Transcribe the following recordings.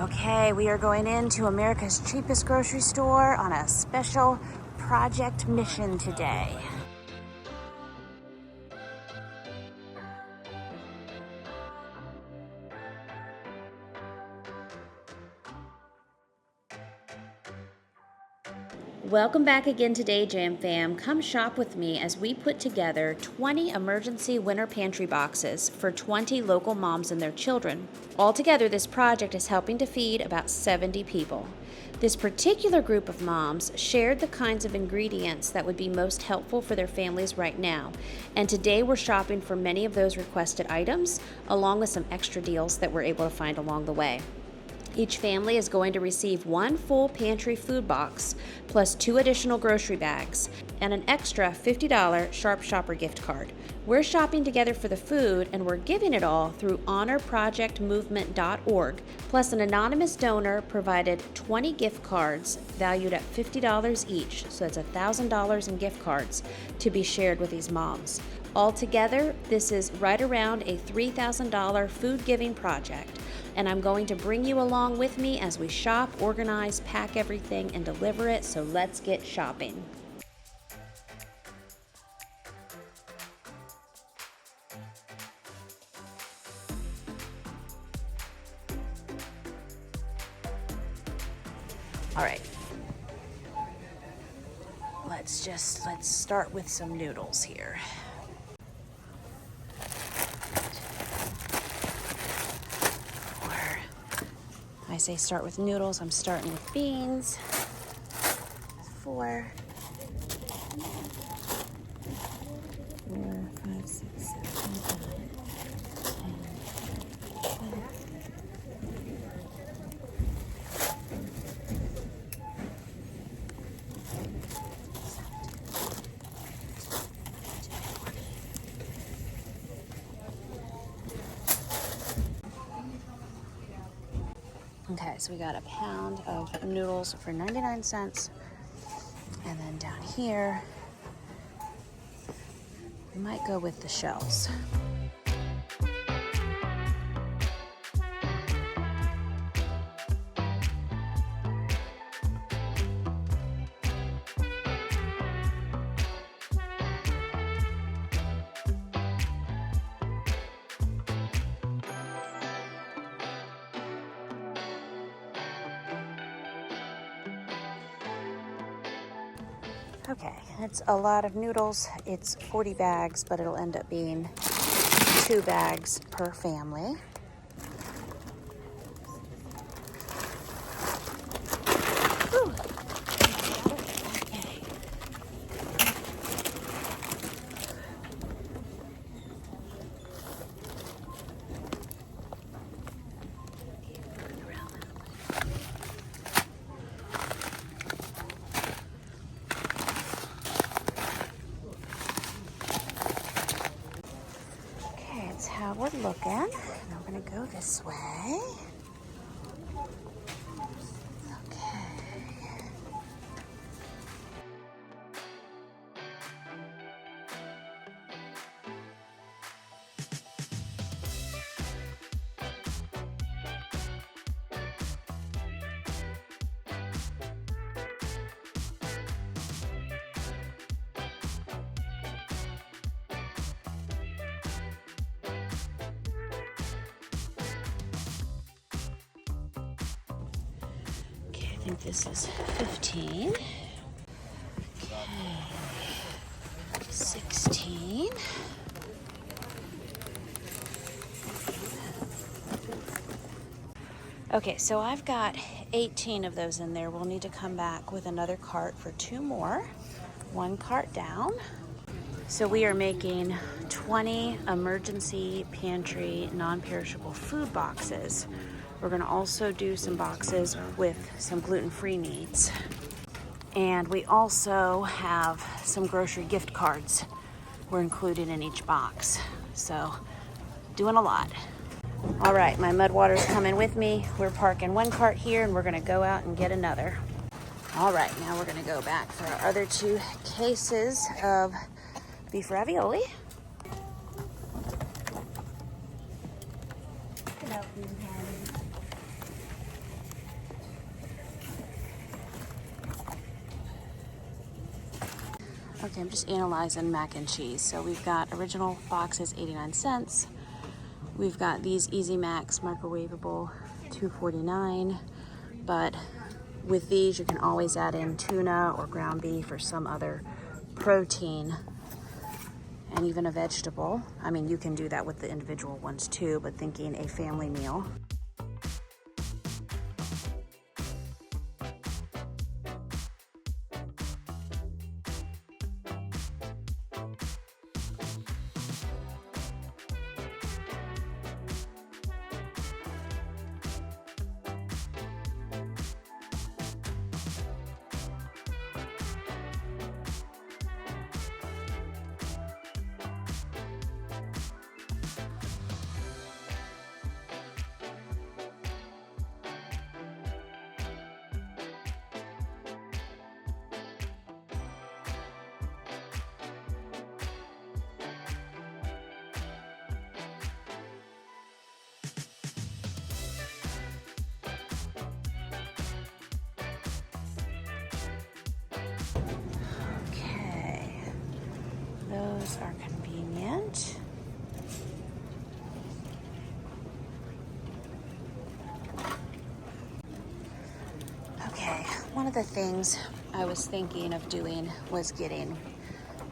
Okay, we are going into America's cheapest grocery store on a special project mission today. Welcome back again today, Jam Fam. Come shop with me as we put together 20 emergency winter pantry boxes for 20 local moms and their children. Altogether, this project is helping to feed about 70 people. This particular group of moms shared the kinds of ingredients that would be most helpful for their families right now. And today we're shopping for many of those requested items, along with some extra deals that we're able to find along the way. Each family is going to receive one full pantry food box, plus 2 additional grocery bags, and an extra $50 Sharp Shopper gift card. We're shopping together for the food, and we're giving it all through honorprojectmovement.org, plus an anonymous donor provided 20 gift cards valued at $50 each, so it's $1,000 in gift cards to be shared with these moms. Altogether, this is right around a $3,000 food giving project, and I'm going to bring you along with me as we shop, organize, pack everything, and deliver it, so let's get shopping. All right, let's start with some noodles here. I say start with noodles, I'm starting with beans. 4, 5, 6, 7, 8, 9, 10, 11, 12. Okay, so we got a pound of noodles for 99 cents. And then down here, we might go with the shells. Okay, it's a lot of noodles. It's 40 bags, but it'll end up being 2 bags per family. Whew. How we're looking. And we're going to go this way. Okay. I think this is 15. Okay. 16. Okay, so I've got 18 of those in there. We'll need to come back with another cart for 2 more. 1 cart down. So we are making 20 emergency pantry non-perishable food boxes. We're going to also do some boxes with some gluten-free needs. And we also have some grocery gift cards were included in each box. So, doing a lot. All right, my mud water's coming with me. We're parking 1 cart here and we're going to go out and get another. All right, now we're going to go back for our other 2 cases of beef ravioli. Okay, I'm just analyzing mac and cheese. So we've got original boxes, 89 cents. We've got these Easy Macs, microwavable, $2.49. But with these, you can always add in tuna or ground beef or some other protein and even a vegetable. I mean, you can do that with the individual ones too, but thinking a family meal. Those are convenient. Okay, one of the things I was thinking of doing was getting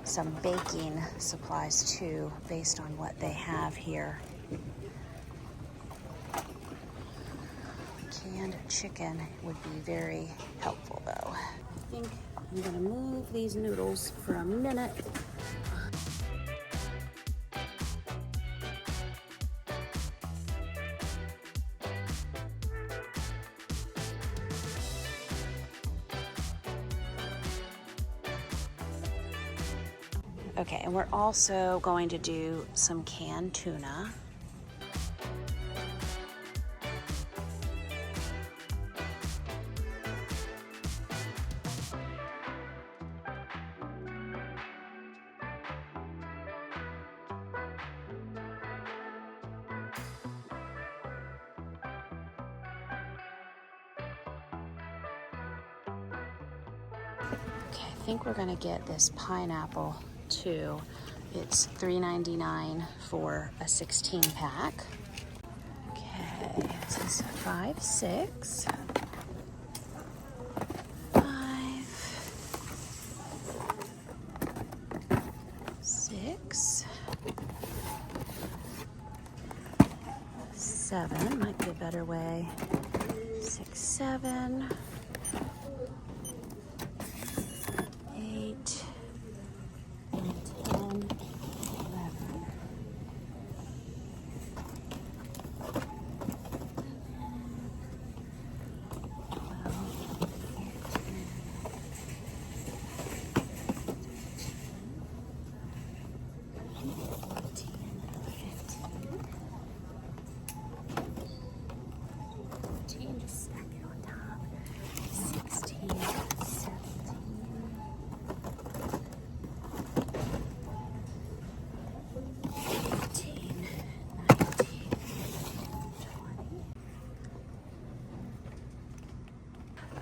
some baking supplies too, based on what they have here. Canned chicken would be very helpful though. I think I'm gonna move these noodles for a minute. Okay, and we're also going to do some canned tuna. Okay, I think we're gonna get this pineapple too. It's $3.99 for a 16 pack. Okay, this is 5, 6. 5, 6, 7 might be a better way. 6, 7. 8, 10, 11.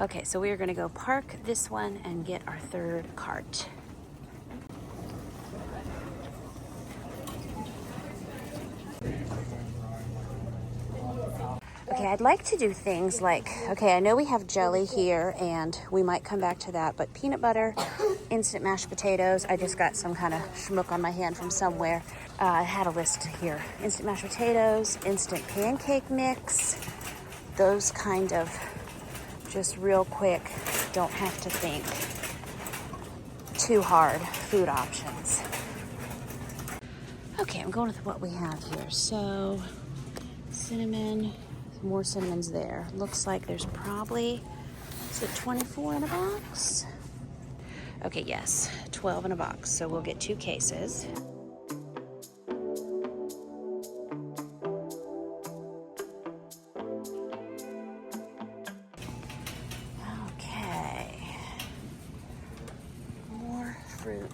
Okay, so we are going to go park this one and get our third cart. Okay, I'd like to do things like, okay, I know we have jelly here and we might come back to that, but peanut butter, instant mashed potatoes. I just got some kind of schmuck on my hand from somewhere. I had a list here. Instant mashed potatoes, instant pancake mix, those kind of just real quick, don't have to think too hard food options. Okay, I'm going with what we have here. So cinnamon, more cinnamons there. Looks like there's probably, is it 24 in a box? Okay, yes, 12 in a box. So we'll get 2 cases.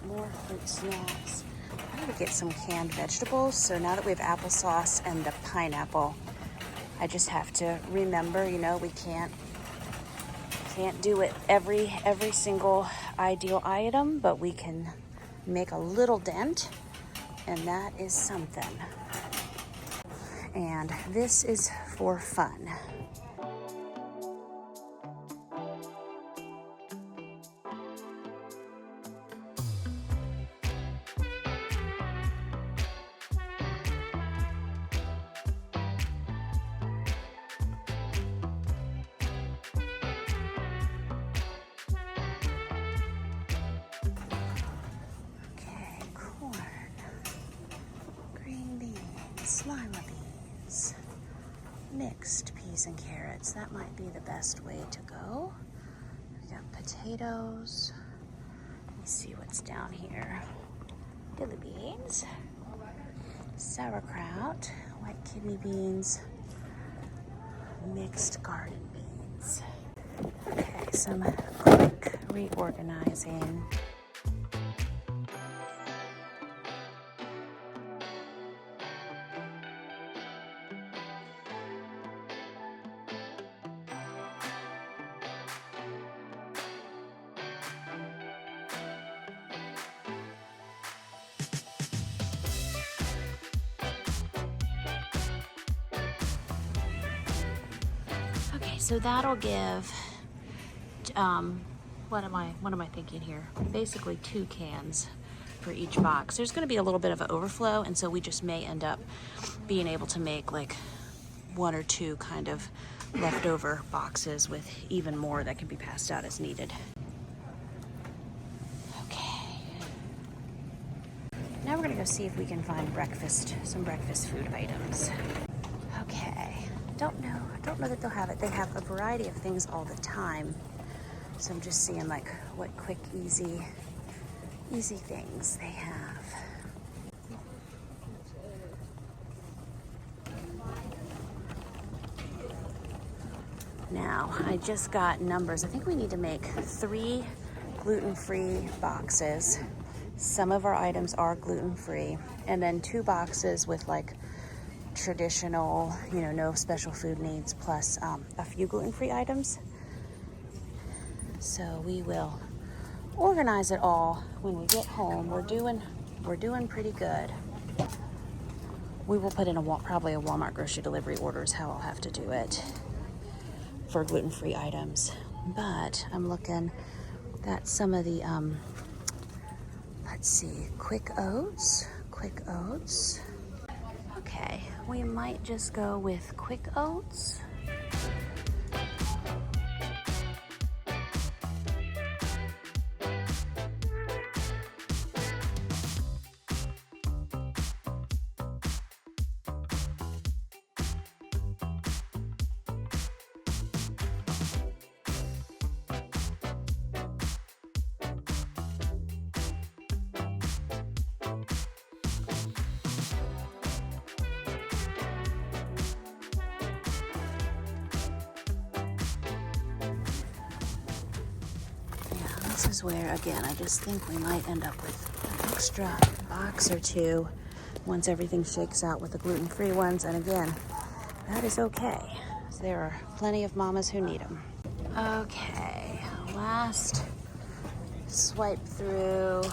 More fruit snacks. I'm gonna get some canned vegetables. So now that we have applesauce and the pineapple, I just have to remember, you know, we can't do it every single ideal item, but we can make a little dent, and that is something. And this is for fun. Lima beans, mixed peas and carrots. That might be the best way to go. We got potatoes. Let me see what's down here. Dilly beans, sauerkraut, white kidney beans, mixed garden beans. Okay, some quick reorganizing. So that'll give, what am I thinking here? Basically 2 cans for each box. There's gonna be a little bit of an overflow, and so we just may end up being able to make like 1 or 2 kind of leftover boxes with even more that can be passed out as needed. Okay. Now we're gonna go see if we can find some breakfast food items. Okay. Don't know that they'll have it. They have a variety of things all the time. So I'm just seeing like what quick, easy things they have. Now, I just got numbers. I think we need to make 3 gluten-free boxes. Some of our items are gluten-free, and then 2 boxes with like traditional, no special food needs, plus a few gluten-free items. So we will organize it all when we get home. We're doing pretty good. We will put in probably a Walmart grocery delivery order is how I'll have to do it for gluten-free items. But I'm looking at some of the let's see, quick oats. Okay, we might just go with quick oats. This is where, again, I just think we might end up with an extra box or 2 once everything shakes out with the gluten-free ones. And again, that is okay. There are plenty of mamas who need them. Okay, last swipe through.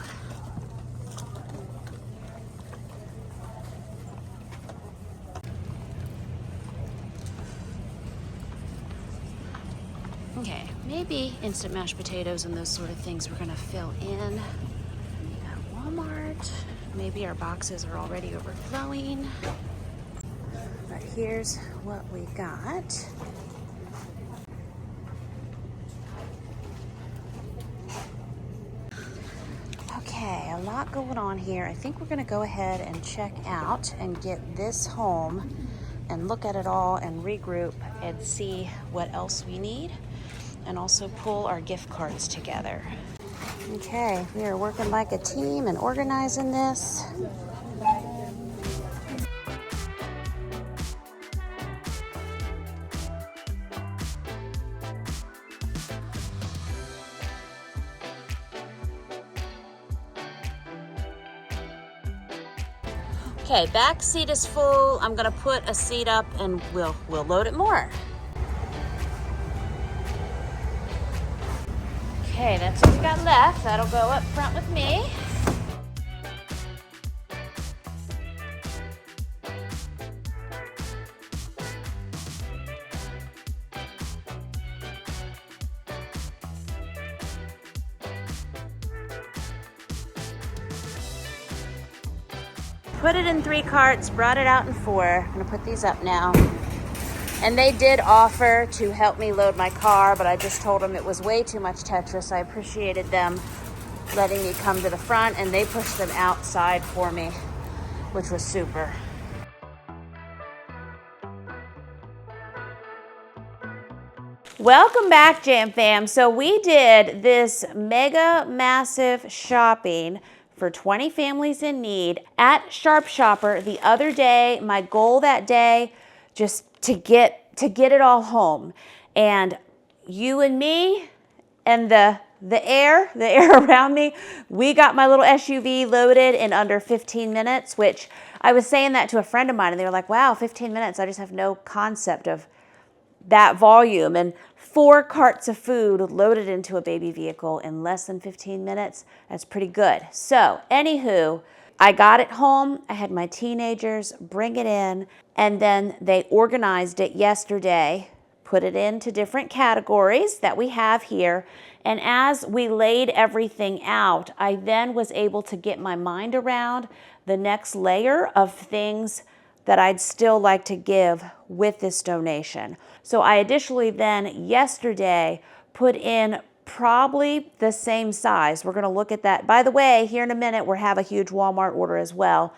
Okay, maybe instant mashed potatoes and those sort of things we're gonna fill in at Walmart. Maybe our boxes are already overflowing. But here's what we got. Okay, a lot going on here. I think we're gonna go ahead and check out and get this home and look at it all and regroup and see what else we need, and also pull our gift cards together. Okay, we are working like a team and organizing this. Okay, back seat is full. I'm gonna put a seat up and we'll load it more. Okay, that's what we got left. That'll go up front with me. put it in 3 carts, brought it out in 4. I'm gonna put these up now. And they did offer to help me load my car, but I just told them it was way too much Tetris. I appreciated them letting me come to the front, and they pushed them outside for me, which was super. Welcome back, Jam Fam. So we did this mega massive shopping for 20 families in need at Sharp Shopper the other day. My goal that day, just to get it all home. And you and me and the air around me, we got my little SUV loaded in under 15 minutes, which I was saying that to a friend of mine, and they were like, wow, 15 minutes. I just have no concept of that volume. And 4 carts of food loaded into a baby vehicle in less than 15 minutes. That's pretty good. So anywho, I got it home. I had my teenagers bring it in, and then they organized it yesterday, put it into different categories that we have here. And as we laid everything out, I then was able to get my mind around the next layer of things that I'd still like to give with this donation. So I additionally then yesterday put in probably the same size. We're gonna look at that. By the way, here in a minute, we'll have a huge Walmart order as well.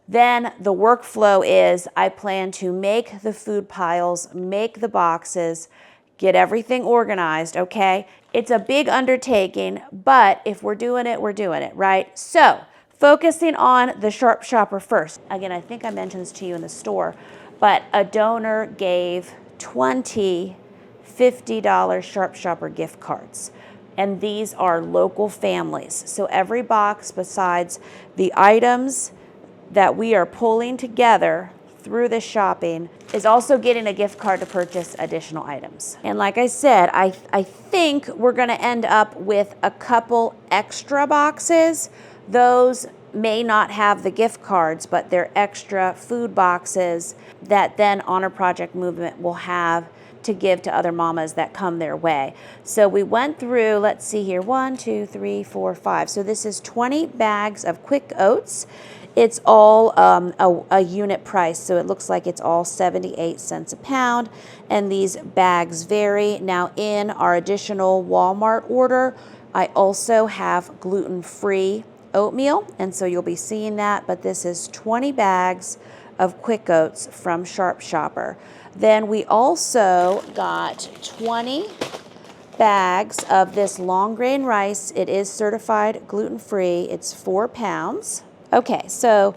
Then the workflow is I plan to make the food piles, make the boxes, get everything organized, okay? It's a big undertaking, but if we're doing it, right? So focusing on the Sharp Shopper first. Again, I think I mentioned this to you in the store, but a donor gave 20 $50 Sharp Shopper gift cards. And these are local families. So every box besides the items that we are pulling together through this shopping is also getting a gift card to purchase additional items. And like I said, I think we're gonna end up with a couple extra boxes. Those may not have the gift cards, but they're extra food boxes that then Honor Project Movement will have to give to other mamas that come their way. So we went through, let's see here, 1, 2, 3, 4, 5. So this is 20 bags of quick oats. It's all a unit price, so it looks like it's all 78 cents a pound, and these bags vary. Now in our additional Walmart order, I also have gluten-free oatmeal, and so you'll be seeing that, but this is 20 bags of quick oats from Sharp Shopper. Then we also got 20 bags of this long grain rice. It is certified gluten-free. It's 4 pounds. Okay, so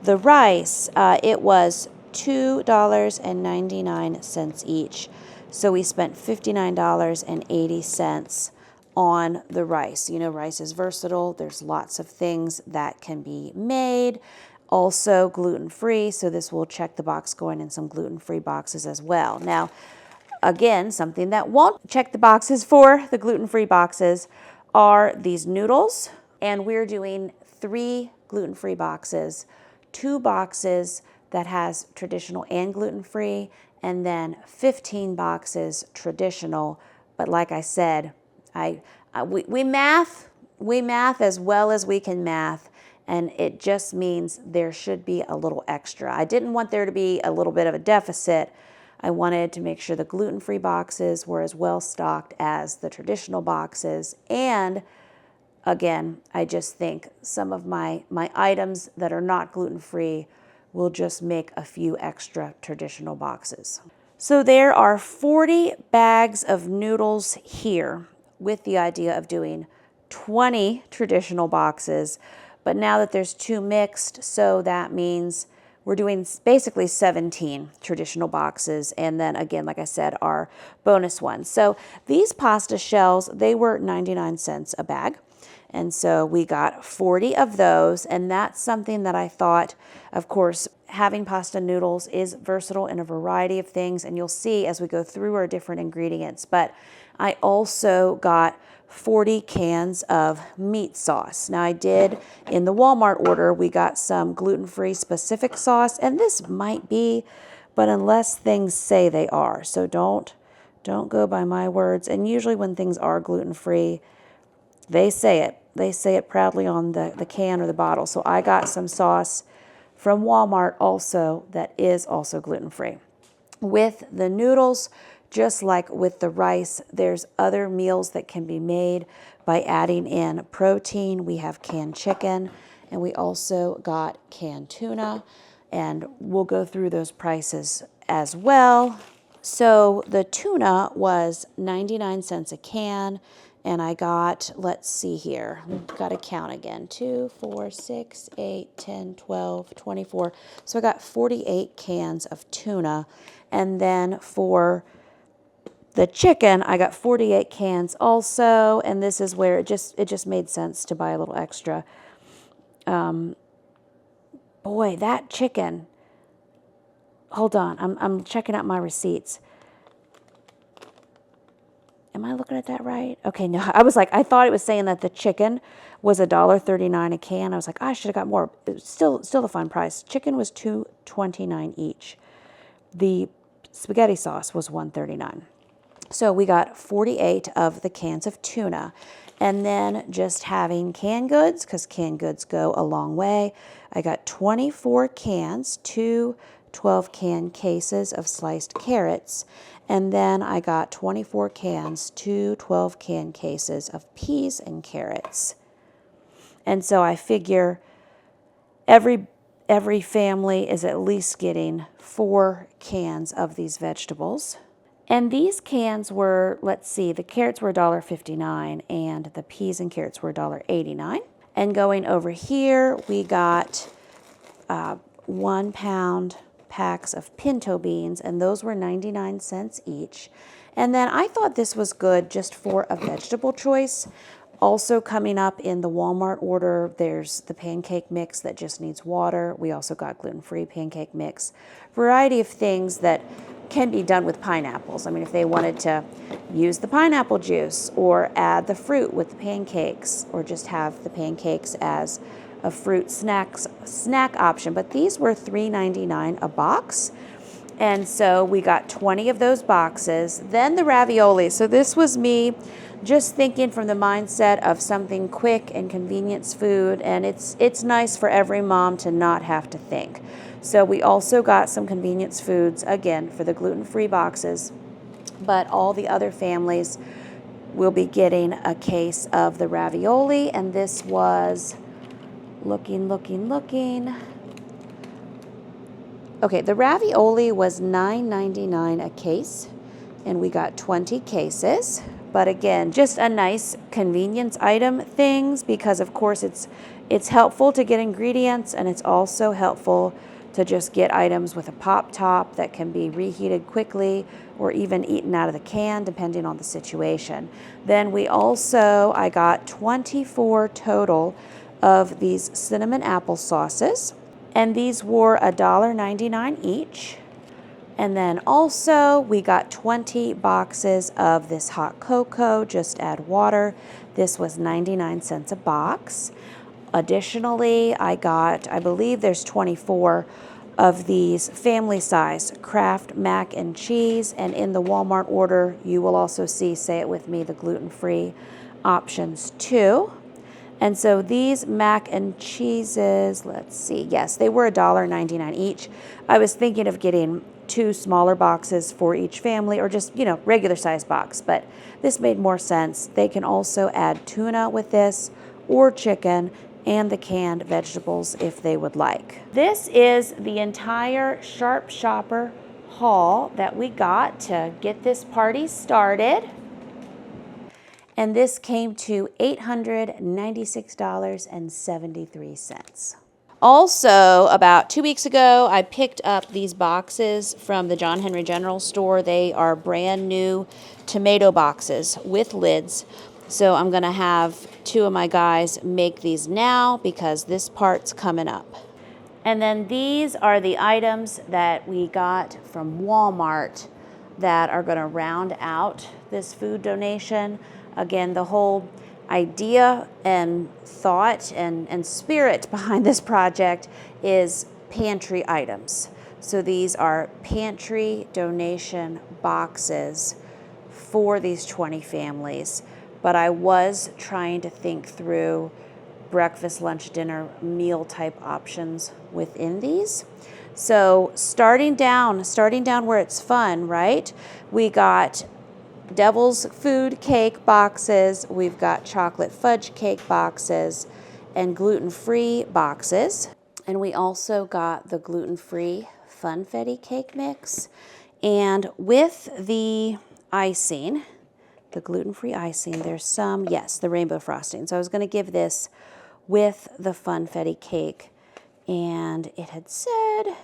the rice, it was $2.99 each. So we spent $59.80 on the rice. You know, rice is versatile. There's lots of things that can be made. Also gluten-free, so this will check the box going in some gluten-free boxes as well. Now, again, something that won't check the boxes for the gluten-free boxes are these noodles, and we're doing 3 gluten-free boxes, 2 boxes that has traditional and gluten-free, and then 15 boxes traditional. But like I said, we math as well as we can math, and it just means there should be a little extra. I didn't want there to be a little bit of a deficit. I wanted to make sure the gluten-free boxes were as well stocked as the traditional boxes. And again, I just think some of my items that are not gluten-free will just make a few extra traditional boxes. So there are 40 bags of noodles here with the idea of doing 20 traditional boxes. But now that there's 2 mixed, so that means we're doing basically 17 traditional boxes. And then again, like I said, our bonus ones. So these pasta shells, they were 99 cents a bag. And so we got 40 of those. And that's something that I thought, of course, having pasta noodles is versatile in a variety of things. And you'll see as we go through our different ingredients. But I also got 40 cans of meat sauce. Now I did, in the Walmart order, we got some gluten-free specific sauce, and this might be, but unless things say they are. So don't go by my words. And usually when things are gluten-free, they say it. They say it proudly on the can or the bottle. So I got some sauce from Walmart also that is also gluten-free. With the noodles, just like with the rice, there's other meals that can be made by adding in protein. We have canned chicken, and we also got canned tuna, and we'll go through those prices as well. So the tuna was 99 cents a can, and I got, let's see here, got to count again, 2, 4, 6, 8, 10, 12, 24. So I got 48 cans of tuna. And then for the chicken, I got 48 cans also, and this is where it just made sense to buy a little extra. Boy, that chicken. Hold on, I'm checking out my receipts. Am I looking at that right? Okay, no, I was like, I thought it was saying that the chicken was $1.39 a can. I was like, I should have got more. It was still a fun price. Chicken was $2.29 each. The spaghetti sauce was $1.39. So we got 48 of the cans of tuna. And then just having canned goods, because canned goods go a long way, I got 24 cans, 2 12-can cases of sliced carrots. And then I got 24 cans, 2 12-can cases of peas and carrots. And so I figure every family is at least getting 4 cans of these vegetables. And these cans were, let's see, the carrots were $1.59 and the peas and carrots were $1.89. And going over here, we got 1 pound packs of pinto beans, and those were 99 cents each. And then I thought this was good just for a vegetable choice. Also coming up in the Walmart order, there's the pancake mix that just needs water. We also got gluten-free pancake mix. Variety of things that can be done with pineapples. I mean, if they wanted to use the pineapple juice or add the fruit with the pancakes, or just have the pancakes as a fruit snack option. But these were $3.99 a box. And so we got 20 of those boxes. Then the ravioli. So this was me just thinking from the mindset of something quick and convenience food. And it's nice for every mom to not have to think. So we also got some convenience foods, again, for the gluten-free boxes. But all the other families will be getting a case of the ravioli. And this was looking. Okay, the ravioli was $9.99 a case, and we got 20 cases. But again, just a nice convenience item things, because of course it's helpful to get ingredients, and it's also helpful to just get items with a pop top that can be reheated quickly or even eaten out of the can, depending on the situation. Then I got 24 total of these cinnamon apple sauces, and these were $1.99 each. And then also we got 20 boxes of this hot cocoa, just add water. This was 99 cents a box. Additionally, I believe there's 24 of these family size Kraft mac and cheese, and in the Walmart order you will also see, say it with me, the gluten-free options too. And so these mac and cheeses, let's see, yes, they were $1.99 each. I was thinking of getting 2 smaller boxes for each family, or just, regular size box, but this made more sense. They can also add tuna with this, or chicken, and the canned vegetables if they would like. This is the entire Sharp Shopper haul that we got to get this party started. And this came to $896.73. Also, about 2 weeks ago, I picked up these boxes from the John Henry General Store. They are brand new tomato boxes with lids. So I'm gonna have 2 of my guys make these now because this part's coming up. And then these are the items that we got from Walmart that are gonna round out this food donation. Again, the whole idea and thought and spirit behind this project is pantry items. So these are pantry donation boxes for these 20 families. But I was trying to think through breakfast, lunch, dinner, meal type options within these. So starting down where it's fun, right? We got devil's food cake boxes, we've got chocolate fudge cake boxes, and gluten-free boxes. And we also got the gluten-free funfetti cake mix. And with the icing, the gluten-free icing, there's some, yes, the rainbow frosting. So I was going to give this with the funfetti cake, and it had said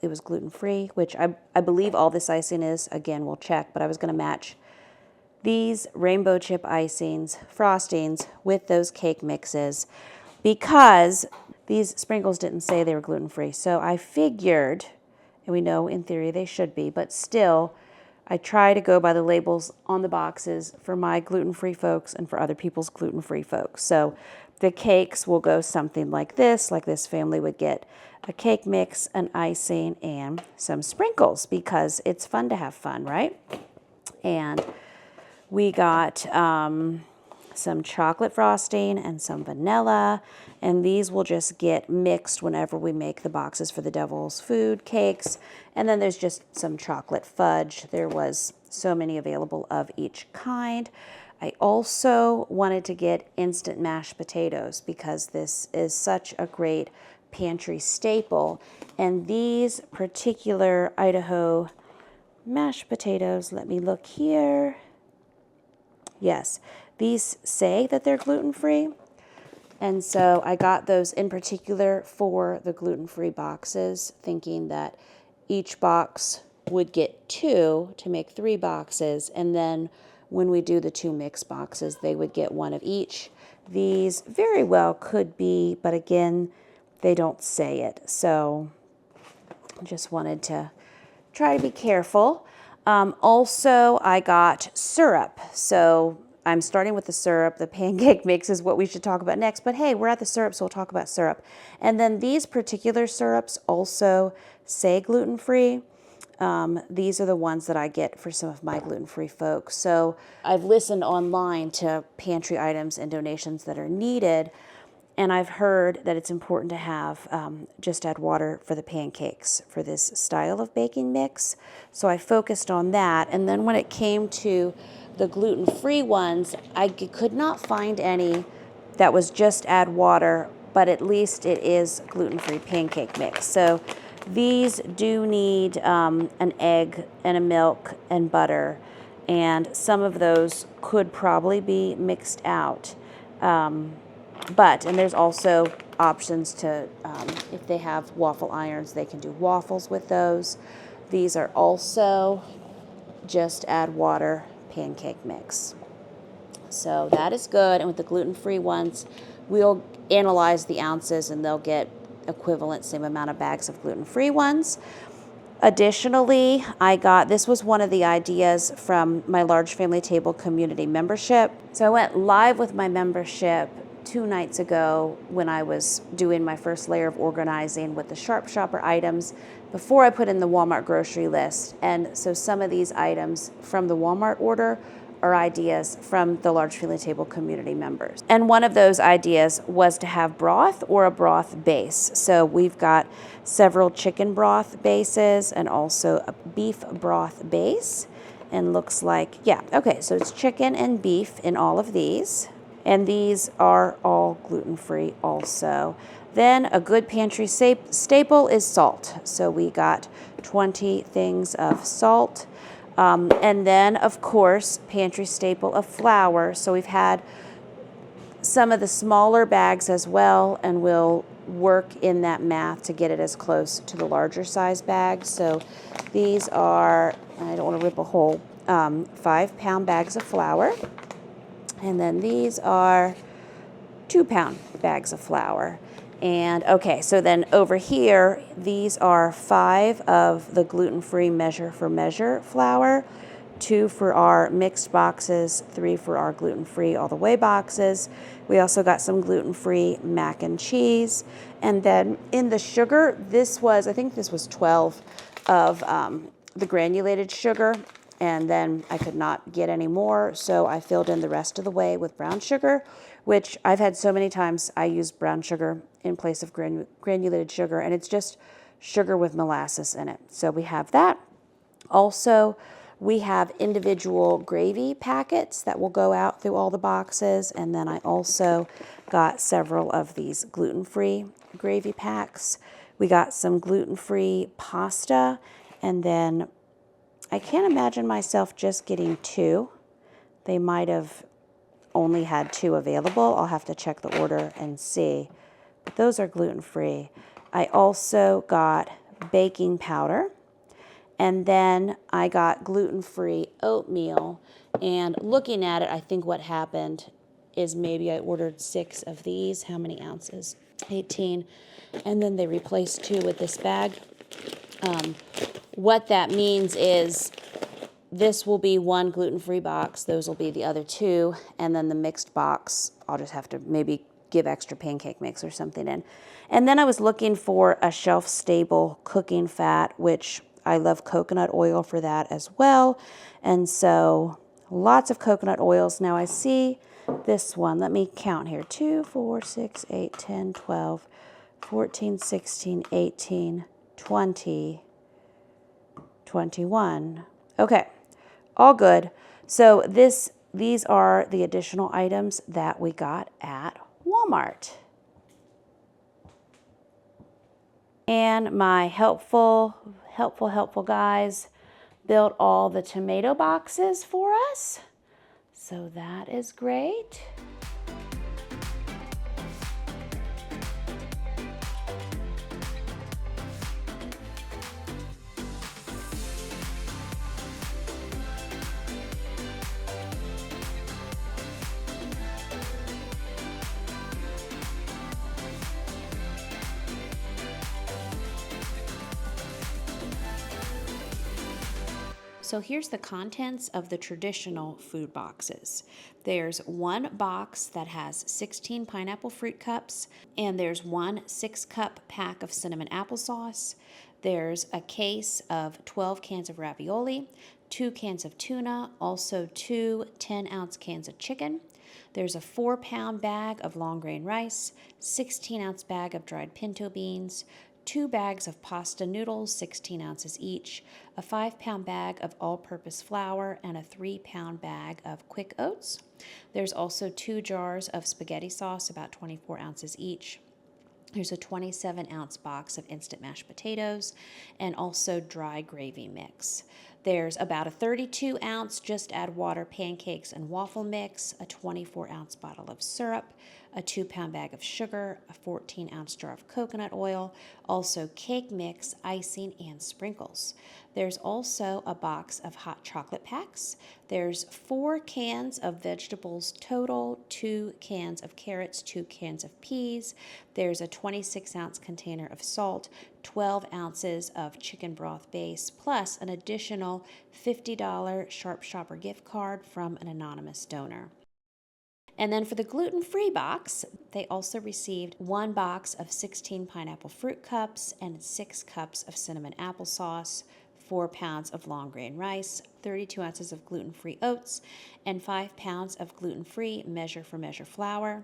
it was gluten-free, which I believe all this icing is. Again, we'll check, but I was going to match these rainbow chip icings, frostings, with those cake mixes because these sprinkles didn't say they were gluten-free. So I figured, and we know in theory they should be, but still, I try to go by the labels on the boxes for my gluten-free folks and for other people's gluten-free folks. So the cakes will go something like this family would get a cake mix, an icing, and some sprinkles because it's fun to have fun, right? And we got some chocolate frosting and some vanilla, and these will just get mixed whenever we make the boxes for the devil's food cakes. And then there's just some chocolate fudge. There was so many available of each kind. I also wanted to get instant mashed potatoes because this is such a great pantry staple. And these particular Idaho mashed potatoes, let me look here. Yes, these say that they're gluten-free. And so I got those in particular for the gluten-free boxes, thinking that each box would get 2 to make 3 boxes. And then when we do the 2 mix boxes, they would get 1 of each. These very well could be, but again, they don't say it. So I just wanted to try to be careful. Also, I got syrup. So I'm starting with the syrup. The pancake mix is what we should talk about next. But hey, we're at the syrup, so we'll talk about syrup. And then these particular syrups also say gluten-free. These are the ones that I get for some of my gluten-free folks. So I've listened online to pantry items and donations that are needed. And I've heard that it's important to have just add water for the pancakes for this style of baking mix. So I focused on that. And then when it came to the gluten-free ones, I could not find any that was just add water, but at least it is gluten-free pancake mix. So these do need an egg and a milk and butter. And some of those could probably be mixed out. And there's also options to, if they have waffle irons, they can do waffles with those. These are also just add water pancake mix. So that is good. And with the gluten-free ones, we'll analyze the ounces and they'll get equivalent same amount of bags of gluten-free ones. Additionally, this was one of the ideas from my large family table community membership. So I went live with my membership 2 nights ago when I was doing my first layer of organizing with the Sharp Shopper items before I put in the Walmart grocery list. And so some of these items from the Walmart order are ideas from the large family table community members. And one of those ideas was to have broth or a broth base. So we've got several chicken broth bases and also a beef broth base. And looks like, yeah, okay, so it's chicken and beef in all of these. And these are all gluten-free also. Then a good pantry staple is salt. So we got 20 things of salt. And then, of course, pantry staple of flour. So we've had some of the smaller bags as well, and we'll work in that math to get it as close to the larger size bags. So these are, I don't want to rip a hole, 5-pound bags of flour. And then these are 2-pound bags of flour. And okay, so then over here, these are 5 of the gluten-free measure for measure flour, 2 for our mixed boxes, 3 for our gluten-free all the way boxes. We also got some gluten-free mac and cheese. And then in the sugar, I think this was 12 of the granulated sugar. And then I could not get any more, so I filled in the rest of the way with brown sugar. which I've had so many times. I use brown sugar in place of granulated sugar, and it's just sugar with molasses in it. So we have that. Also, we have individual gravy packets that will go out through all the boxes, and then I also got several of these gluten-free gravy packs. We got some gluten-free pasta, and then I can't imagine myself just getting 2. They might have only had 2 available. I'll have to check the order and see. But those are gluten-free. I also got baking powder, and then I got gluten-free oatmeal. And looking at it, I think what happened is maybe I ordered 6 of these. How many ounces? 18. And then they replaced 2 with this bag. What that means is this will be 1 gluten-free box. Those will be the other 2. And then the mixed box, I'll just have to maybe give extra pancake mix or something in. And then I was looking for a shelf-stable cooking fat, which I love coconut oil for that as well. And so lots of coconut oils. Now I see this one. Let me count here. 2, 4, 6, 8, 10, 12, 14, 16, 18, 20, 21. Okay, all good. So these are the additional items that we got at Walmart. And my helpful guys built all the tomato boxes for us. So that is great. So here's the contents of the traditional food boxes. There's 1 box that has 16 pineapple fruit cups, and there's 1 6-cup pack of cinnamon applesauce. There's a case of 12 cans of ravioli, 2 cans of tuna, also 2 10-ounce cans of chicken. There's a 4-pound bag of long grain rice, 16-ounce bag of dried pinto beans, 2 bags of pasta noodles, 16 ounces each, a 5-pound bag of all-purpose flour, and a 3-pound bag of quick oats. There's also 2 jars of spaghetti sauce, about 24 ounces each. There's a 27-ounce box of instant mashed potatoes and also dry gravy mix. There's about a 32-ounce just add water pancakes and waffle mix, a 24-ounce bottle of syrup, a 2-pound bag of sugar, a 14-ounce jar of coconut oil, also cake mix, icing, and sprinkles. There's also a box of hot chocolate packs. There's 4 cans of vegetables total, 2 cans of carrots, 2 cans of peas. There's a 26-ounce container of salt, 12 ounces of chicken broth base, plus an additional $50 Sharp Shopper gift card from an anonymous donor. And then for the gluten-free box, they also received 1 box of 16 pineapple fruit cups and 6 cups of cinnamon applesauce, 4 pounds of long grain rice, 32 ounces of gluten-free oats, and 5 pounds of gluten-free measure for measure flour.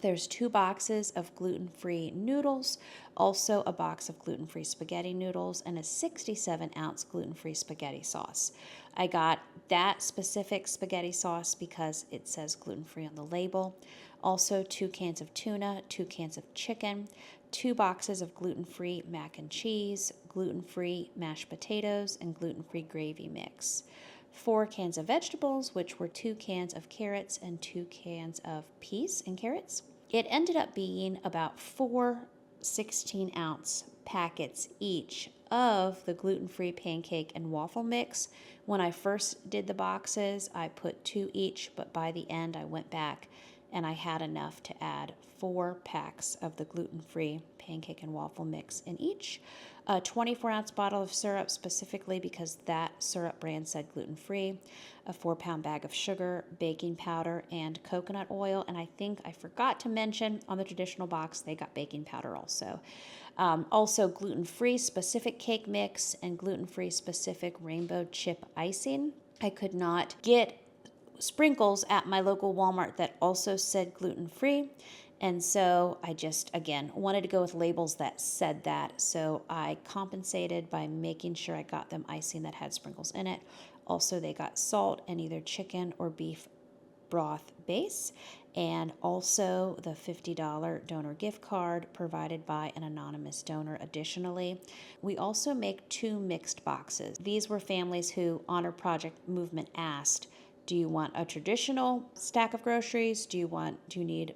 There's 2 boxes of gluten-free noodles, also a box of gluten-free spaghetti noodles, and a 67-ounce gluten-free spaghetti sauce. I got that specific spaghetti sauce because it says gluten-free on the label. Also 2 cans of tuna, 2 cans of chicken, 2 boxes of gluten-free mac and cheese, gluten-free mashed potatoes, and gluten-free gravy mix. 4 cans of vegetables, which were 2 cans of carrots and 2 cans of peas and carrots. It ended up being about 4 16-ounce packets each of the gluten-free pancake and waffle mix. When I first did the boxes, I put 2 each, but by the end I went back and I had enough to add 4 packs of the gluten-free pancake and waffle mix in each. A 24-ounce bottle of syrup, specifically because that syrup brand said gluten-free, a 4-pound bag of sugar, baking powder, and coconut oil. And I think I forgot to mention on the traditional box, they got baking powder also. Also gluten-free specific cake mix and gluten-free specific rainbow chip icing. I could not get sprinkles at my local Walmart that also said gluten-free. And so I just, again, wanted to go with labels that said that. So I compensated by making sure I got them icing that had sprinkles in it. Also, they got salt and either chicken or beef broth base, and also the $50 donor gift card provided by an anonymous donor. Additionally, we also make 2 mixed boxes. These were families who Honor Project Movement asked, do you want a traditional stack of groceries? Do you need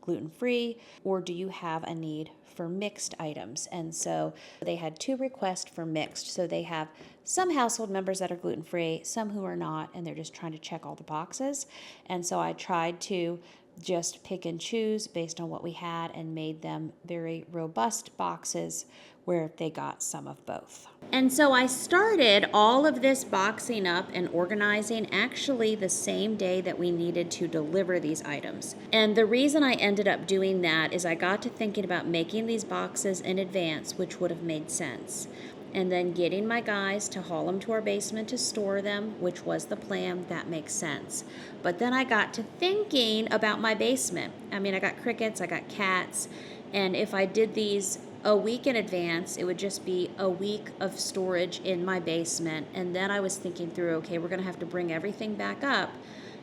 gluten-free, or do you have a need for mixed items? And so they had 2 requests for mixed. So they have some household members that are gluten-free, some who are not, and they're just trying to check all the boxes. And so I tried to just pick and choose based on what we had and made them very robust boxes where they got some of both. And so I started all of this boxing up and organizing actually the same day that we needed to deliver these items. And the reason I ended up doing that is I got to thinking about making these boxes in advance, which would have made sense. And then getting my guys to haul them to our basement to store them, which was the plan. That makes sense. But then I got to thinking about my basement. I mean, I got crickets, I got cats, and if I did these a week in advance, it would just be a week of storage in my basement. And then I was thinking through, okay, we're going to have to bring everything back up,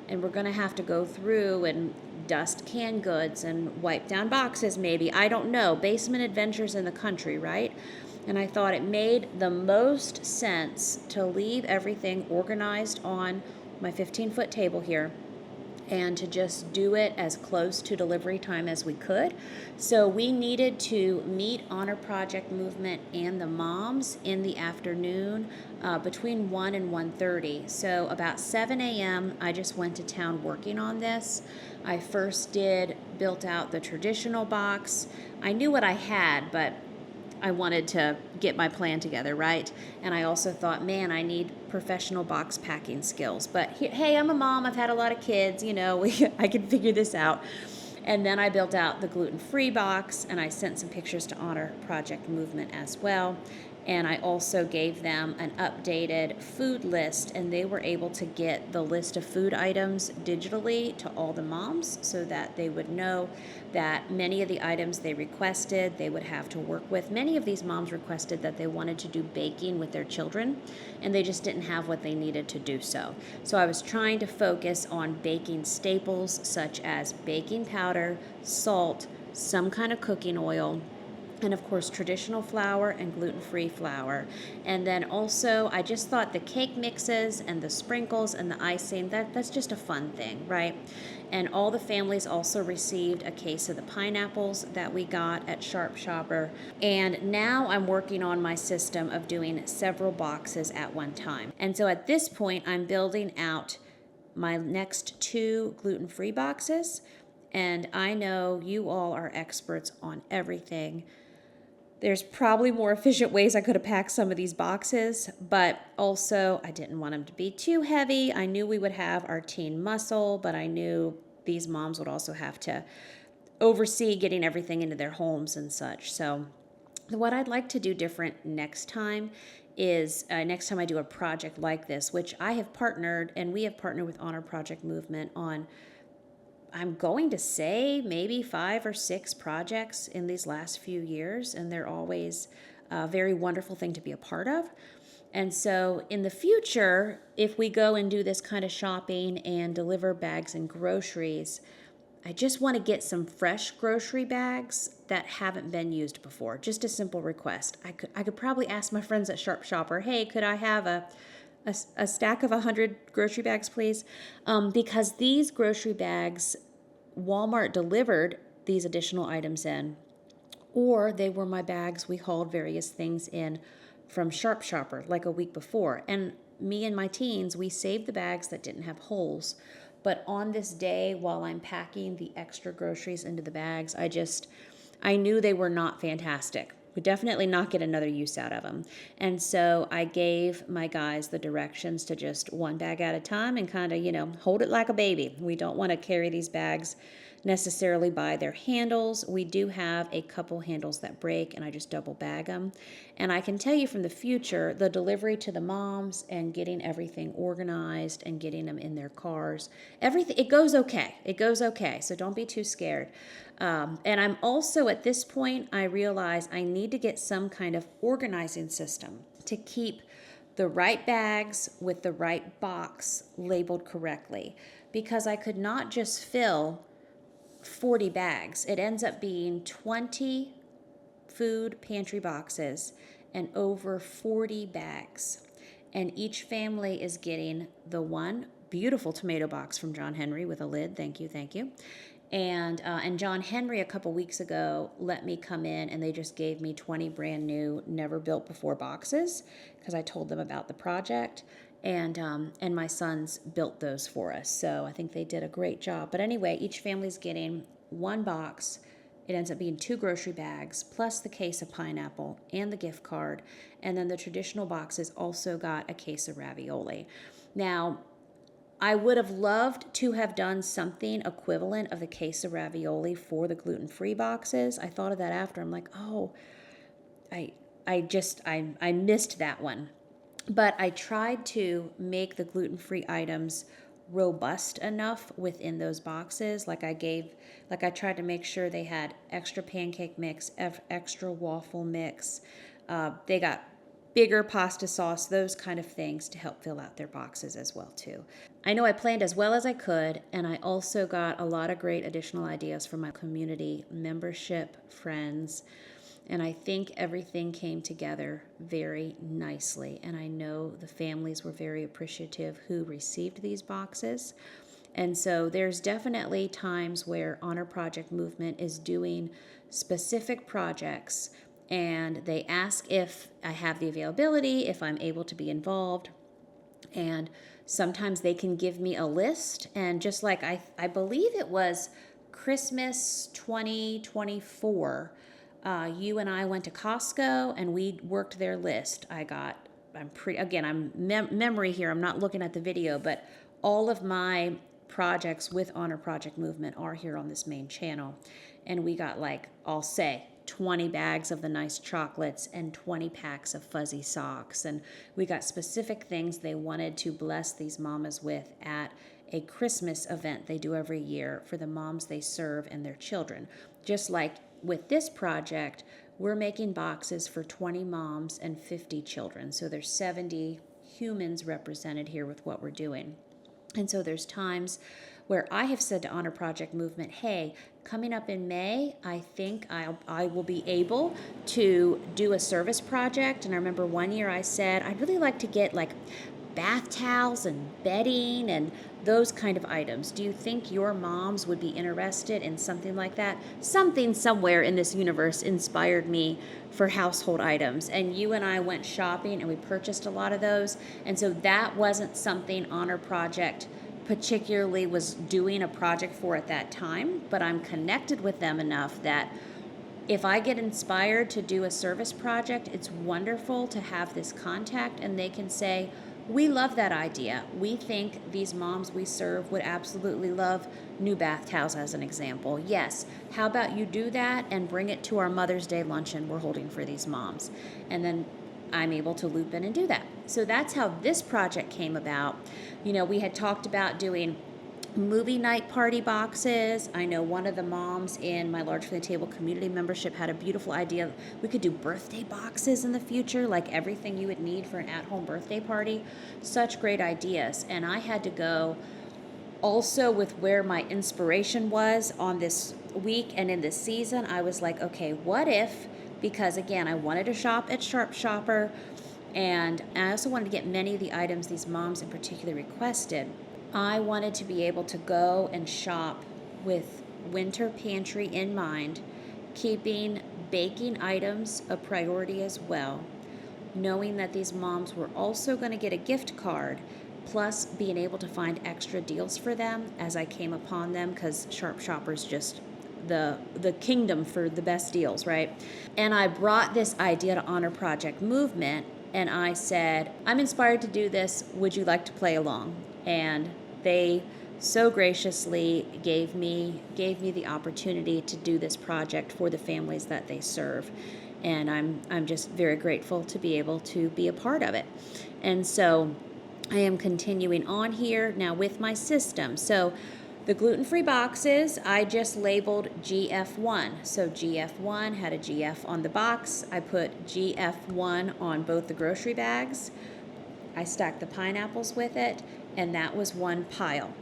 and we're going to have to go through and dust canned goods and wipe down boxes maybe. I don't know. Basement adventures in the country, right? And I thought it made the most sense to leave everything organized on my 15-foot table here and to just do it as close to delivery time as we could. So we needed to meet Honor Project Movement and the moms in the afternoon between 1 and 1:30. So about 7 a.m. I just went to town working on this. I first built out the traditional box. I knew what I had, but I wanted to get my plan together, right? And I also thought, man, I need professional box packing skills. But hey, I'm a mom. I've had a lot of kids. I can figure this out. And then I built out the gluten-free box, and I sent some pictures to Honor Project Movement as well. And I also gave them an updated food list, and they were able to get the list of food items digitally to all the moms so that they would know that many of the items they requested they would have to work with. Many of these moms requested that they wanted to do baking with their children, and they just didn't have what they needed to do so. So I was trying to focus on baking staples such as baking powder, salt, some kind of cooking oil, and of course traditional flour and gluten-free flour. And then also I just thought the cake mixes and the sprinkles and the icing, that's just a fun thing, right? And all the families also received a case of the pineapples that we got at Sharp Shopper. And now I'm working on my system of doing several boxes at one time. And so at this point I'm building out my next 2 gluten-free boxes. And I know you all are experts on everything. There's probably more efficient ways I could have packed some of these boxes, but also I didn't want them to be too heavy. I knew we would have our teen muscle, but I knew these moms would also have to oversee getting everything into their homes and such. So what I'd like to do different next time is next time I do a project like this, which I have partnered, and we have partnered with Honor Project Movement on, I'm going to say maybe 5 or 6 projects in these last few years, and they're always a very wonderful thing to be a part of. And so in the future, if we go and do this kind of shopping and deliver bags and groceries, I just want to get some fresh grocery bags that haven't been used before. Just a simple request. I could probably ask my friends at Sharp Shopper, hey, could I have a stack of 100 grocery bags, please? Because these grocery bags, Walmart delivered these additional items in, or they were my bags we hauled various things in from Sharp Shopper like a week before. And me and my teens, we saved the bags that didn't have holes. But on this day, while I'm packing the extra groceries into the bags, I knew they were not fantastic. Would definitely not get another use out of them. And so I gave my guys the directions to just one bag at a time and kind of, hold it like a baby. We don't want to carry these bags necessarily buy their handles. We do have a couple handles that break, and I just double bag them. And I can tell you from the future, the delivery to the moms and getting everything organized and getting them in their cars, everything, it goes okay. It goes okay. So don't be too scared. And I'm also, at this point, I realize I need to get some kind of organizing system to keep the right bags with the right box labeled correctly, because I could not just fill 40 bags. It ends up being 20 food pantry boxes and over 40 bags. And each family is getting the one beautiful tomato box from John Henry with a lid. Thank you, thank you. And John Henry a couple weeks ago let me come in, and they just gave me 20 brand new, never built before boxes, because I told them about the project. And my sons built those for us. So I think they did a great job. But anyway, each family's getting one box. It ends up being 2 grocery bags, plus the case of pineapple and the gift card. And then the traditional boxes also got a case of ravioli. Now, I would have loved to have done something equivalent of the case of ravioli for the gluten-free boxes. I thought of that after. I'm like, oh, I missed that one. But I tried to make the gluten-free items robust enough within those boxes. Like I tried to make sure they had extra pancake mix, extra waffle mix. They got bigger pasta sauce, those kind of things to help fill out their boxes as well too. I know I planned as well as I could, and I also got a lot of great additional ideas from my community membership friends. And I think everything came together very nicely. And I know the families were very appreciative who received these boxes. And so there's definitely times where Honor Project Movement is doing specific projects, and they ask if I have the availability, if I'm able to be involved. And sometimes they can give me a list. And just like I believe it was Christmas 2024, you and I went to Costco and we worked their list. I'm memory here. I'm not looking at the video, but all of my projects with Honor Project Movement are here on this main channel. And we got, like, I'll say 20 bags of the nice chocolates and 20 packs of fuzzy socks. And we got specific things they wanted to bless these mamas with at a Christmas event they do every year for the moms they serve and their children. Just like with this project, we're making boxes for 20 moms and 50 children. So there's 70 humans represented here with what we're doing. And so there's times where I have said to Honor Project Movement, hey, coming up in May, I think I will be able to do a service project. And I remember one year I said, I'd really like to get like bath towels and bedding and those kind of items. Do you think your moms would be interested in something like that? Something somewhere in this universe inspired me for household items. And you and I went shopping and we purchased a lot of those. And so that wasn't something Honor Project particularly was doing a project for at that time, but I'm connected with them enough that if I get inspired to do a service project, it's wonderful to have this contact and they can say, we love that idea. We think these moms we serve would absolutely love new bath towels as an example. Yes, how about you do that and bring it to our Mother's Day luncheon we're holding for these moms? And then I'm able to loop in and do that. So that's how this project came about. You know, we had talked about doing movie night party boxes. I know one of the moms in my Large Family Table community membership had a beautiful idea. We could do birthday boxes in the future, like everything you would need for an at-home birthday party. Such great ideas. And I had to go also with where my inspiration was on this week and in this season. I was like, okay, what if, because again, I wanted to shop at Sharp Shopper, and I also wanted to get many of the items these moms in particular requested. I wanted to be able to go and shop with winter pantry in mind, keeping baking items a priority as well, knowing that these moms were also going to get a gift card, plus being able to find extra deals for them as I came upon them, because Sharp Shopper's just the kingdom for the best deals, right? And I brought this idea to Honor Project Movement, and I said, I'm inspired to do this. Would you like to play along? And they so graciously gave me the opportunity to do this project for the families that they serve. And I'm just very grateful to be able to be a part of it. And so I am continuing on here now with my system. So the gluten-free boxes, I just labeled GF1. So GF1 had a GF on the box. I put GF1 on both the grocery bags. I stacked the pineapples with it, and that was one pile.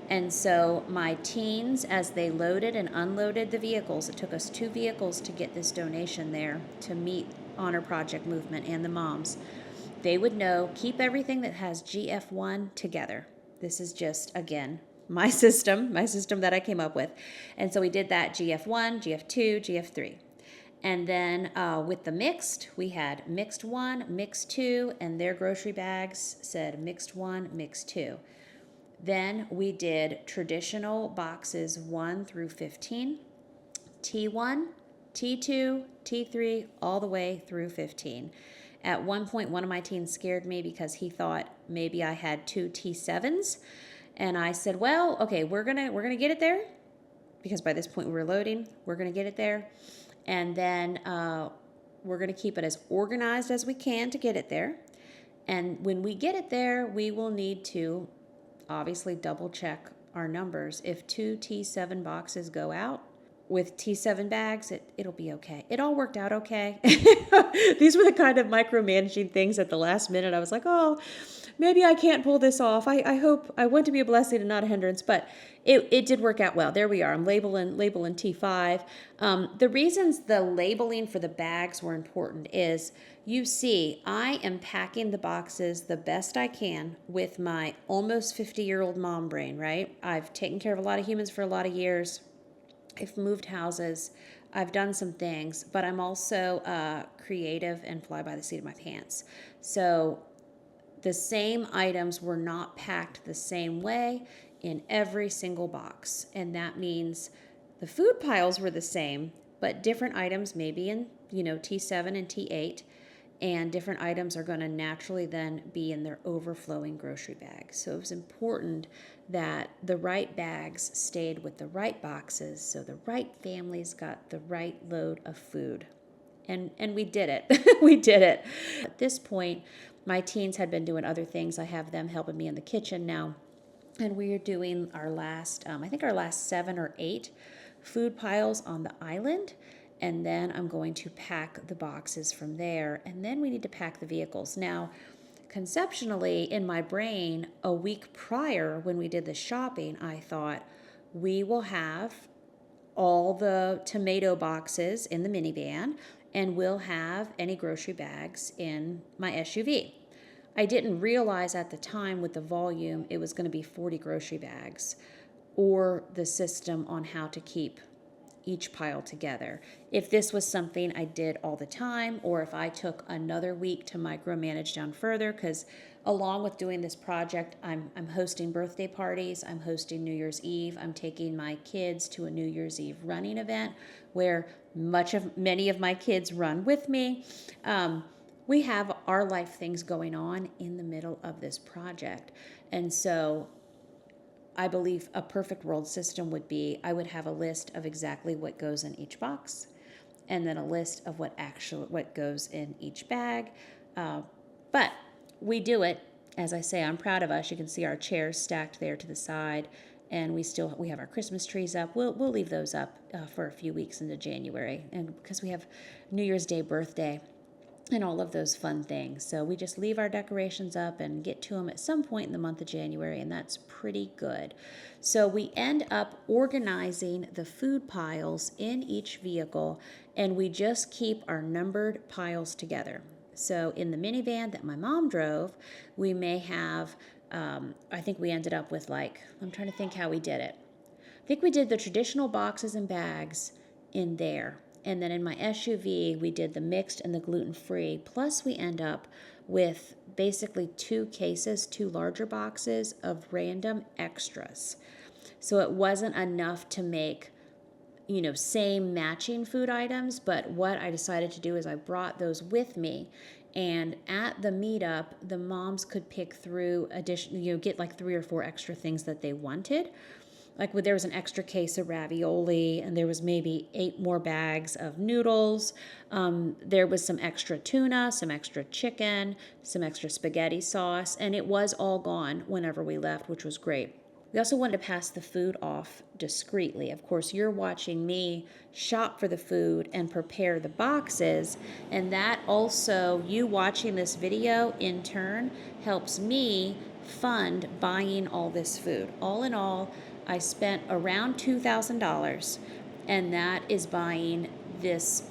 And so my teens, as they loaded and unloaded the vehicles, it took us 2 vehicles to get this donation there to meet Honor Project Movement and the moms. They would know, keep everything that has GF1 together. This is just, again, my system that I came up with. And so we did that GF1, GF2, GF3. And then with the mixed, we had mixed 1, mixed 2, and their grocery bags said mixed 1, mixed 2. Then we did traditional boxes 1 through 15, T1, T2, T3, all the way through 15. At one point, one of my teens scared me because he thought maybe I had 2 T7s. And I said, well, okay, we're gonna get it there, because by this point we were loading. We're gonna get it there. And then we're gonna keep it as organized as we can to get it there. And when we get it there, we will need to obviously double check our numbers. If 2 T7 boxes go out with T7 bags, it'll be okay. It all worked out okay. These were the kind of micromanaging things at the last minute. I was like, oh, maybe I can't pull this off. I hope, I want to be a blessing and not a hindrance, but it did work out well. There we are. I'm labeling T5. The reasons the labeling for the bags were important is, you see, I am packing the boxes the best I can with my almost 50-year-old mom brain, right? I've taken care of a lot of humans for a lot of years. I've moved houses. I've done some things, but I'm also creative and fly by the seat of my pants. So the same items were not packed the same way in every single box. And that means the food piles were the same, but different items maybe in, T7 and T8, and different items are going to naturally then be in their overflowing grocery bags. So it was important that the right bags stayed with the right boxes, so the right families got the right load of food. And we did it. We did it. At this point, my teens had been doing other things. I have them helping me in the kitchen now. And we are doing our last 7 or 8 food piles on the island. And then I'm going to pack the boxes from there. And then we need to pack the vehicles. Now, conceptually, in my brain, a week prior when we did the shopping, I thought we will have all the tomato boxes in the minivan, and we'll have any grocery bags in my SUV. I didn't realize at the time with the volume it was going to be 40 grocery bags, or the system on how to keep each pile together. If this was something I did all the time, or if I took another week to micromanage down further, because along with doing this project, I'm hosting birthday parties, I'm hosting New Year's Eve, I'm taking my kids to a New Year's Eve running event where many of my kids run with me. We have our life things going on in the middle of this project. And so I believe a perfect world system would be, I would have a list of exactly what goes in each box, and then a list of what goes in each bag. But we do it. As I say, I'm proud of us. You can see our chairs stacked there to the side, and we have our Christmas trees up. We'll leave those up for a few weeks into January, and because we have New Year's Day, birthday, and all of those fun things. So we just leave our decorations up and get to them at some point in the month of January, and that's pretty good. So we end up organizing the food piles in each vehicle, and we just keep our numbered piles together. So in the minivan that my mom drove, we may have, I think we ended up with I'm trying to think how we did it. I think we did the traditional boxes and bags in there. And then in my SUV, we did the mixed and the gluten-free. Plus, we end up with basically 2 cases, 2 larger boxes of random extras. So it wasn't enough to make, same matching food items. But what I decided to do is I brought those with me And at the meetup, the moms could pick through get like 3 or 4 extra things that they wanted. Like there was an extra case of ravioli, and there was maybe 8 more bags of noodles. There was some extra tuna, some extra chicken, some extra spaghetti sauce, and it was all gone whenever we left, which was great. We also wanted to pass the food off discreetly. Of course, you're watching me shop for the food and prepare the boxes, and that also, you watching this video in turn, helps me fund buying all this food. All in all, I spent around $2,000, and that is buying this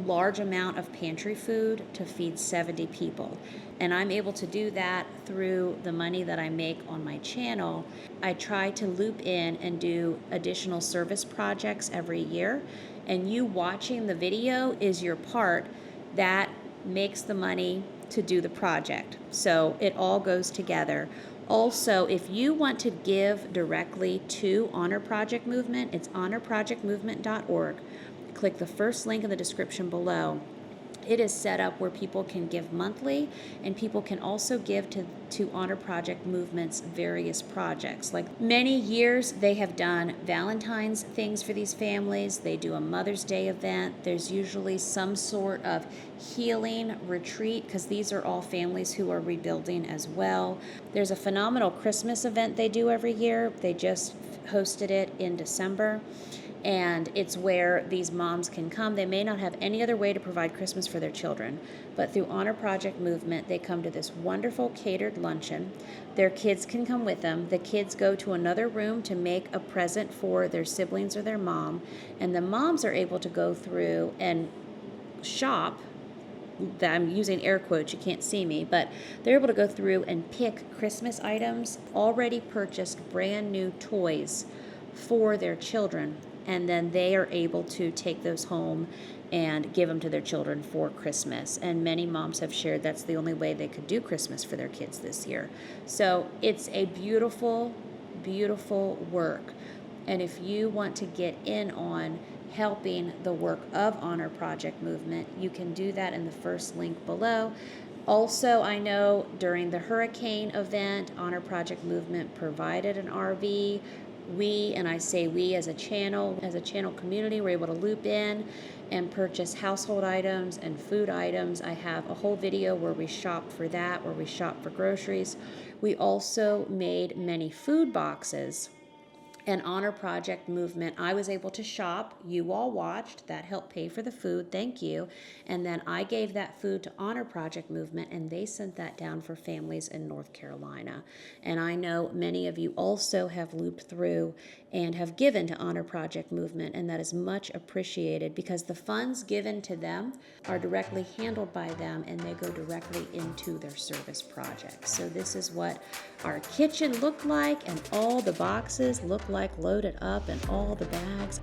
large amount of pantry food to feed 70 people. And I'm able to do that through the money that I make on my channel. I try to loop in and do additional service projects every year, and you watching the video is your part that makes the money to do the project. So it all goes together. Also, if you want to give directly to Honor Project Movement, it's honorprojectmovement.org. Click the first link in the description below. It is set up where people can give monthly, and people can also give to Honor Project Movement's various projects. Like many years, they have done Valentine's things for these families. They do a Mother's Day event. There's usually some sort of healing retreat, because these are all families who are rebuilding as well. There's a phenomenal Christmas event they do every year. They just hosted it in December. And it's where these moms can come. They may not have any other way to provide Christmas for their children, but through Honor Project Movement, they come to this wonderful catered luncheon. Their kids can come with them. The kids go to another room to make a present for their siblings or their mom, and the moms are able to go through and shop. I'm using air quotes, you can't see me, but they're able to go through and pick Christmas items, already purchased brand new toys for their children. And then they are able to take those home and give them to their children for Christmas. And many moms have shared that's the only way they could do Christmas for their kids this year. So it's a beautiful, beautiful work. And if you want to get in on helping the work of Honor Project Movement, you can do that in the first link below. Also, I know during the hurricane event, Honor Project Movement provided an RV. We, and I say we as a channel community, were able to loop in and purchase household items and food items. I have a whole video where we shop for that, where we shop for groceries. We also made many food boxes. And Honor Project Movement, I was able to shop. You all watched. That helped pay for the food. Thank you. And then I gave that food to Honor Project Movement, and they sent that down for families in North Carolina. And I know many of you also have looped through and have given to Honor Project Movement, and that is much appreciated because the funds given to them are directly handled by them, and they go directly into their service projects. So this is what our kitchen looked like, and all the boxes look like loaded up, and all the bags.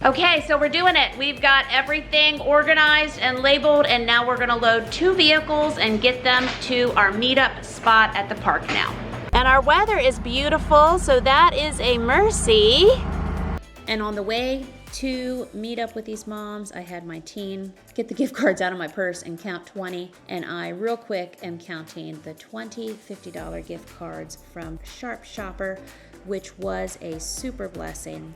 Okay, so we're doing it. We've got everything organized and labeled, and now we're gonna load 2 vehicles and get them to our meetup spot at the park now. And our weather is beautiful, so that is a mercy. And on the way to meet up with these moms, I had my teen get the gift cards out of my purse and count 20, and I real quick am counting the 20 $50 gift cards from Sharp Shopper, which was a super blessing.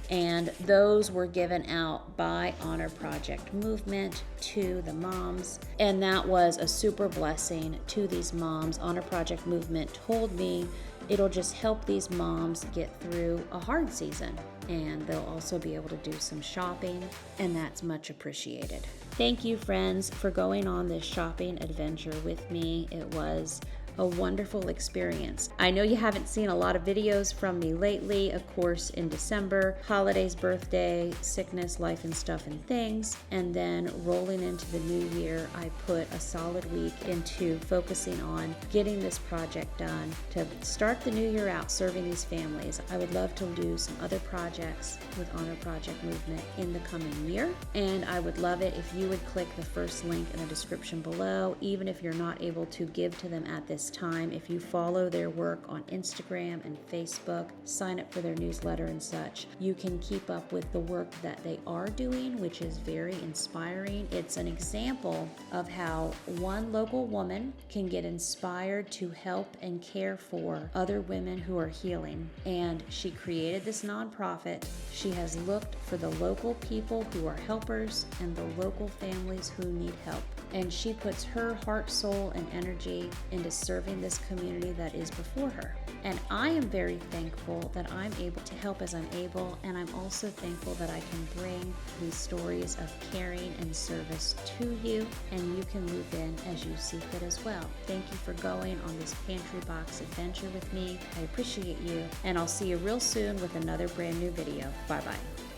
And those were given out by Honor Project Movement to the moms. And that was a super blessing to these moms. Honor Project Movement told me it'll just help these moms get through a hard season. And they'll also be able to do some shopping, and that's much appreciated. Thank you, friends, for going on this shopping adventure with me. It was a wonderful experience. I know you haven't seen a lot of videos from me lately. Of course, in December, holidays, birthday, sickness, life and stuff and things. And then rolling into the new year, I put a solid week into focusing on getting this project done to start the new year out serving these families. I would love to do some other projects with Honor Project Movement in the coming year. And I would love it if you would click the first link in the description below, even if you're not able to give to them at this time. If you follow their work on Instagram and Facebook, sign up for their newsletter and such, you can keep up with the work that they are doing, which is very inspiring. It's an example of how one local woman can get inspired to help and care for other women who are healing. And she created this nonprofit. She has looked for the local people who are helpers and the local families who need help. And she puts her heart, soul, and energy into serving this community that is before her. And I am very thankful that I'm able to help as I'm able, and I'm also thankful that I can bring these stories of caring and service to you, and you can move in as you see fit as well. Thank you for going on this pantry box adventure with me. I appreciate you, and I'll see you real soon with another brand new video. Bye-bye.